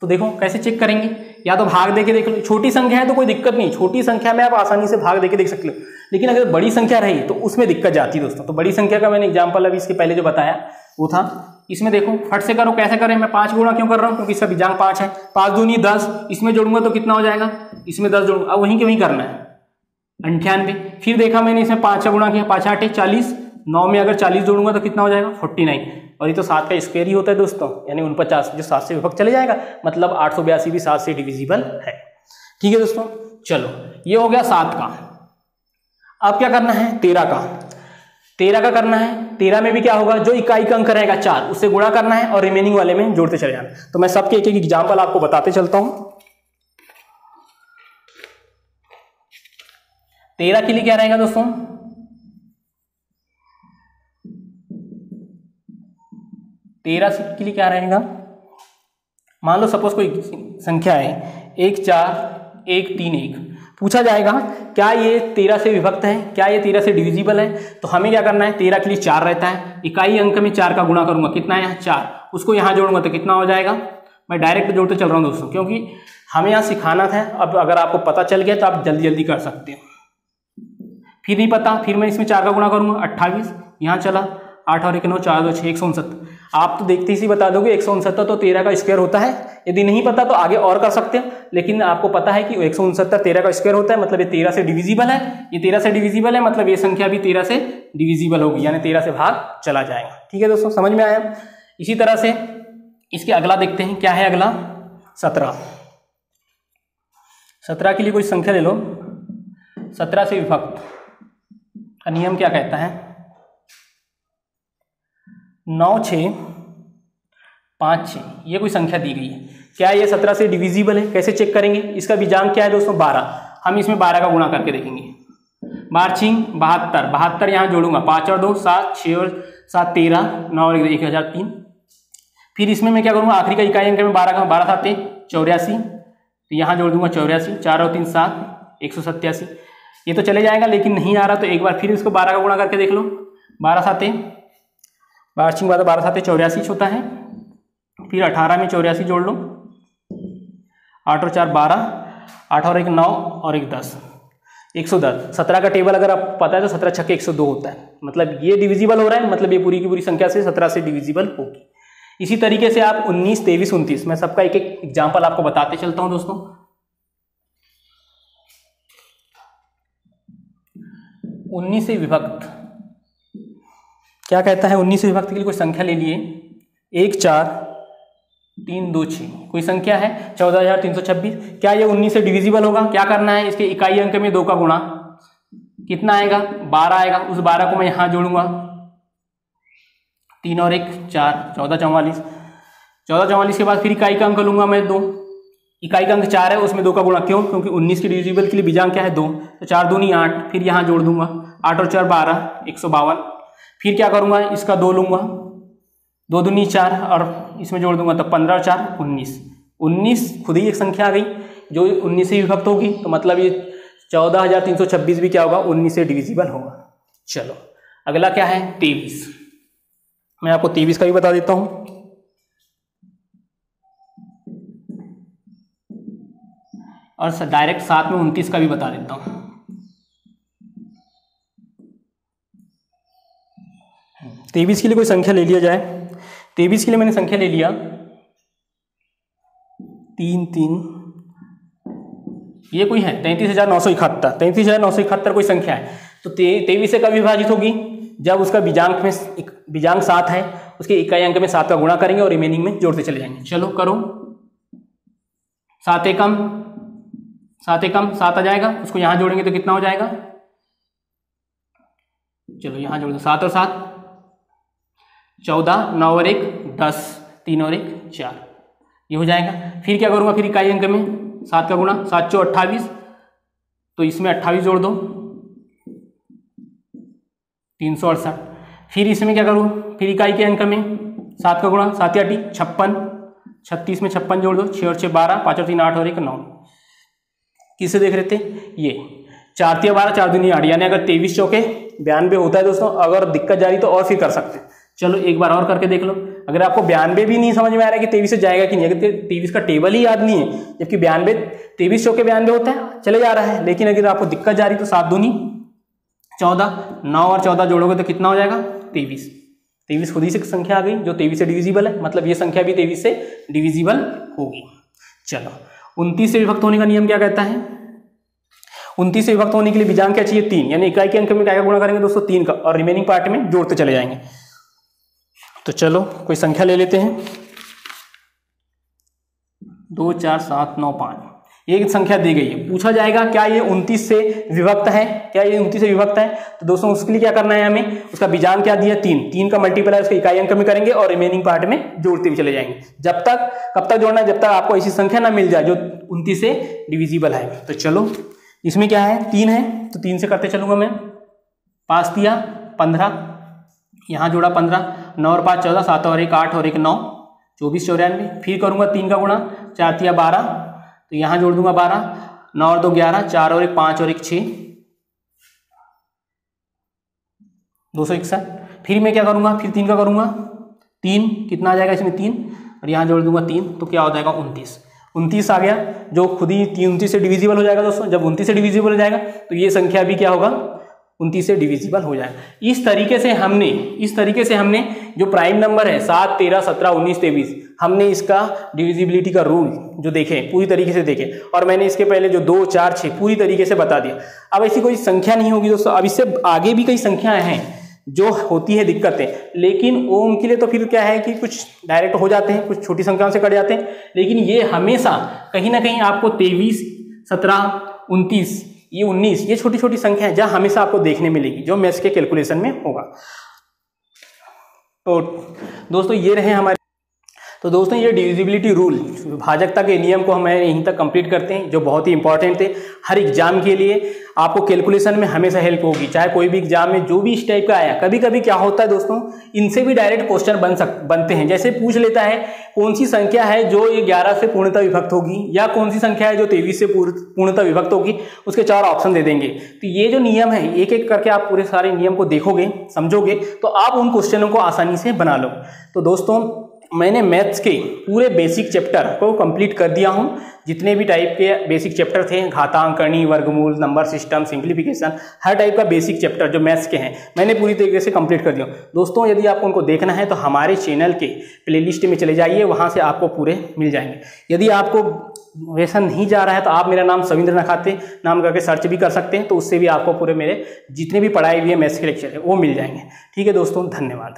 तो देखो कैसे चेक करेंगे, या तो भाग देके देख लो, छोटी संख्या है तो कोई दिक्कत नहीं, छोटी संख्या में आप आसानी से भाग देके देख सकते हो, लेकिन अगर बड़ी संख्या रही तो उसमें दिक्कत जाती है दोस्तों। तो बड़ी संख्या का मैंने एग्जाम्पल अभी इसके पहले जो बताया वो था, इसमें देखो फट से करो, कैसे करें, मैं 5 गुणा क्यों कर रहा हूँ, क्योंकि इसका बीजांक 5 है, 5 दूनी 10, इसमें जोड़ूंगा तो कितना हो जाएगा, इसमें 10 जोड़ूंगा, अब वहीं के वहीं करना है, 98। फिर देखा मैंने इसमें 5 गुणा किया, 5 8 40, 9 में अगर 40 जोड़ूंगा तो कितना हो जाएगा 49, और ये तो 7 का स्क्वायर ही होता है दोस्तों, यानी 49 जो 7 से विभक्त चले जाएगा, मतलब 882 भी 7 से डिविजिबल है। ठीक है दोस्तों, चलो ये हो गया 7 का। अब क्या करना है, 13 का। 13 का करना है, 13 में भी क्या होगा, जो इकाई का अंक रहेगा 4 उससे गुणा करना है और रिमेनिंग वाले में जोड़ते चले जाना। तो मैं सबके एक एक एग्जाम्पल आपको बताते चलता हूं। 13 के लिए क्या रहेगा दोस्तों, तेरह के लिए क्या रहेगा, मान लो सपोज कोई संख्या है 1 4 1 3 1, पूछा जाएगा क्या ये 13 से विभक्त है, क्या ये 13 से डिविजिबल है, तो हमें क्या करना है, 13 के लिए 4 रहता है, इकाई अंक में 4 का गुणा करूंगा, कितना है 4, उसको यहां जोड़ूंगा तो कितना हो जाएगा, मैं डायरेक्ट जोड़ते चल रहा हूं दोस्तों, क्योंकि हमें यहां सिखाना था। अब अगर आपको पता चल गया तो आप जल्दी जल्दी कर सकते हो, फिर नहीं पता, फिर मैं इसमें 4 का गुणा करूंगा, 28, यहाँ चला 8 और 1 9 4 2 6 169, आप तो देखते ही बता दोगे 169 तो 13 का स्क्वायर होता है, यदि नहीं पता तो आगे और कर सकते हो, लेकिन आपको पता है कि 169 13 का स्क्वायर होता है, मतलब ये 13 से डिविजिबल है, ये 13 से डिविजिबल है, मतलब ये संख्या भी 13 से डिविजिबल होगी, यानी 13 से भाग चला जाएगा। ठीक है दोस्तों, समझ में आया। इसी तरह से इसके अगला देखते हैं, क्या है अगला, 17। 17 के लिए कोई संख्या ले लो, 17 से विभक्त का नियम क्या कहता है, 9 6 5 6, ये कोई संख्या दी गई है, क्या ये 17 से डिविजिबल है, कैसे चेक करेंगे, इसका बीजांक क्या है दोस्तों 12, हम इसमें 12 का गुणा करके देखेंगे, 12 6 72, 72 यहाँ जोड़ूंगा, 5 और 2 7, 6 और 7 13, 9 और 1 1003, फिर इसमें मैं क्या करूँगा, आखिरी का इकाई अंक में 12 का, 12 7 84, तो यहाँ जोड़ दूंगा 84, 4 और 3 7 187, ये तो चले जाएगा, लेकिन नहीं आ रहा तो एक बार फिर इसको 12 का गुणा करके देख लो, 12 7 12 7 84 होता है, फिर 18 में 84 जोड़ लो, 8 और 4 12, 8 और 1 9 और 1 10 110। 17 का टेबल अगर आप पता है तो 17 छक्के 102 होता है, मतलब ये डिविजिबल हो रहा है, मतलब ये पूरी की पूरी संख्या से 17 से डिविजिबल होगी। इसी तरीके से आप 19 23 29, मैं सबका एक एक एग्जाम्पल आपको बताते चलता हूं दोस्तों। 19 से विभक्त क्या कहता है, 19 से विभक्त के लिए कोई संख्या ले लिए, 1 4 3 2 6, कोई संख्या है 14326, क्या ये 19 से डिविजिबल होगा, क्या करना है, इसके इकाई अंक में 2 का गुणा, कितना आएगा 12 आएगा, उस 12 को मैं यहाँ जोड़ूंगा, 3 और 1 4 14 44, 14 44 के बाद फिर इकाई का अंक लूंगा मैं 2, इकाई का अंक 4 है, उसमें 2 का गुणा, क्यों, क्योंकि 19 के डिविजिबल के लिए बीजांक क्या है 2, तो 4 दूनी 8, फिर यहाँ जोड़ दूंगा, 8 और 4 12 152, फिर क्या करूंगा, इसका 2 लूंगा, 2 दूनी 4 और इसमें जोड़ दूंगा, तो 15 और 4 19, 19 खुद ही एक संख्या आ गई जो 19 से विभक्त होगी, तो मतलब ये 14326 भी क्या होगा, 19 से डिविजिबल होगा। चलो अगला क्या है 23, मैं आपको 23 का भी बता देता हूं। और डायरेक्ट साथ में 29 का भी बता देता हूं। 23 के लिए कोई संख्या ले लिया जाए, 23 के लिए मैंने संख्या ले लिया 3 3, ये कोई है 33,971, 33,971 कोई संख्या है, तो 23 से कब विभाजित होगी, जब उसका बीजांक में बीजांक 7 है, उसके इकाई अंक में 7 का गुणा करेंगे और रिमेनिंग में जोड़ते चले जाएंगे। चलो करो, 7 एकम 7 आ जाएगा, उसको यहां जोड़ेंगे तो कितना हो जाएगा, चलो यहां जोड़ दो, 7 और 7 14, 9 और 1 10, 3 और 1 4, ये हो जाएगा। फिर क्या करूंगा, फिर इकाई अंक में 7 का गुणा, 7 चौ 28, तो तो इसमें 28 जोड़ दो, 368। फिर इसमें क्या करूँ, फिर इकाई के अंक में 7 का गुणा, 7 या 8 56, 36 में 56 जोड़ दो, 6 और 6 12, 5 और 3 8 और 1 9। किसे देख रहे थे, ये 4 3 12, 4 दूनी 8, यानी अगर 23 चौके 92 होता है दोस्तों। अगर दिक्कत जा रही तो और फिर कर सकते हैं। चलो एक बार और करके देख लो। अगर आपको 92 भी नहीं समझ में आ रहा है कि 23 से जाएगा कि नहीं, अगर 23 का टेबल ही याद नहीं है, जबकि 92 23 चौके 92 होता है, चले जा रहा है। लेकिन अगर आपको दिक्कत जा रही तो 7 दूनी 14, 9 और 14 जोड़ोगे तो कितना हो जाएगा, 23। 23 खुद ही से संख्या आ गई जो 23 से डिविजिबल है, मतलब ये संख्या भी 23 से डिविजिबल होगी। चलो 29 से विभक्त होने का नियम क्या कहता है, 29 से विभक्त होने के लिए बीजांक क्या चाहिए, 3, यानी इकाई के अंक में क्या गुणा करेंगे दोस्तों, 3 का, और रिमेनिंग पार्ट में जोड़ते चले जाएंगे। तो चलो कोई संख्या ले लेते हैं, 2 4 7 9 5, एक संख्या दी गई है। पूछा जाएगा क्या ये 29 से विभक्त है, क्या ये 29 से विभक्त है। तो दोस्तों उसके लिए क्या करना है हमें, उसका बीजांक क्या दिया, 3, 3 का मल्टीप्लाई उसके इकाई अंक में करेंगे और रिमेनिंग पार्ट में जोड़ते भी चले जाएंगे। जब तक, कब तक जोड़ना है, जब तक आपको ऐसी संख्या ना मिल जाए जो 29 से डिविजिबल है। तो चलो इसमें क्या है, 3 है, तो 3 से करते चलूंगा मैं। 5 दिया 15, यहाँ जोड़ा 15, 9 और 5 14, 7 और 1 8 और 1 9, 24 94। फिर करूंगा 3 का गुणा, 4 3 12, तो यहाँ जोड़ दूंगा 12, 9 और 2 11, 4 और 1 5 और 1 6, 261। फिर मैं क्या करूंगा, फिर 3 का करूंगा, 3 कितना आ जाएगा इसमें 3, और यहाँ जोड़ दूंगा 3, तो क्या हो जाएगा 29। 29 आ गया जो खुद ही 29 से डिविजिबल हो जाएगा दोस्तों। जब 29 से डिविजिबल हो जाएगा तो ये संख्या भी क्या होगा, 29 से डिविजिबल हो जाएगा। इस तरीके से हमने जो प्राइम नंबर है 7 13 17 19 23, हमने इसका डिविजिबिलिटी का रूल जो देखे, पूरी तरीके से देखे, और मैंने इसके पहले जो 2 4 6 पूरी तरीके से बता दिया। अब ऐसी कोई संख्या नहीं होगी दोस्तों। अब इससे आगे भी कई संख्याएं हैं जो होती है दिक्कतें, लेकिन वो उनके लिए तो फिर क्या है कि कुछ डायरेक्ट हो जाते हैं, कुछ छोटी संख्याओं से कट जाते हैं। लेकिन ये हमेशा कहीं ना कहीं आपको 23 17 29 ये 19 ये छोटी छोटी संख्या है जहां हमेशा आपको देखने मिलेगी, जो मैथ्स के कैलकुलेशन में होगा। तो दोस्तों ये रहे हमारे, तो दोस्तों ये डिविजिबिलिटी रूल, भाजकता के नियम को हम यहीं तक कंप्लीट करते हैं, जो बहुत ही इंपॉर्टेंट थे हर एग्जाम के लिए। आपको कैलकुलेशन में हमेशा हेल्प होगी, चाहे कोई भी एग्जाम में जो भी इस टाइप का आया। कभी कभी क्या होता है दोस्तों, इनसे भी डायरेक्ट क्वेश्चन बनते हैं। जैसे पूछ लेता है कौन सी संख्या है जो ये 11 से पूर्णतः विभक्त होगी, या कौन सी संख्या है जो 23 से पूर्णतः विभक्त होगी, उसके 4 ऑप्शन दे देंगे। तो ये जो नियम है, एक एक करके आप पूरे सारे नियम को देखोगे, समझोगे, तो आप उन क्वेश्चनों को आसानी से बना लो। तो दोस्तों मैंने मैथ्स के पूरे बेसिक चैप्टर को कंप्लीट कर दिया हूं। जितने भी टाइप के बेसिक चैप्टर थे, घातांक, करनी, वर्गमूल, नंबर सिस्टम, सिंप्लीफिकेशन, हर टाइप का बेसिक चैप्टर जो मैथ्स के हैं मैंने पूरी तरीके से कंप्लीट कर दिया। दोस्तों यदि आपको उनको देखना है तो हमारे चैनल के प्लेलिस्ट में चले जाइए, वहां से आपको पूरे मिल जाएंगे। यदि आपको वैसा नहीं जा रहा है तो आप मेरा नाम सविंद्र नखाते नाम करके सर्च भी कर सकते हैं, तो उससे भी आपको पूरे मेरे जितने भी पढ़ाई हुई है मैथ्स के लेक्चर है वो मिल जाएंगे। ठीक है दोस्तों, धन्यवाद।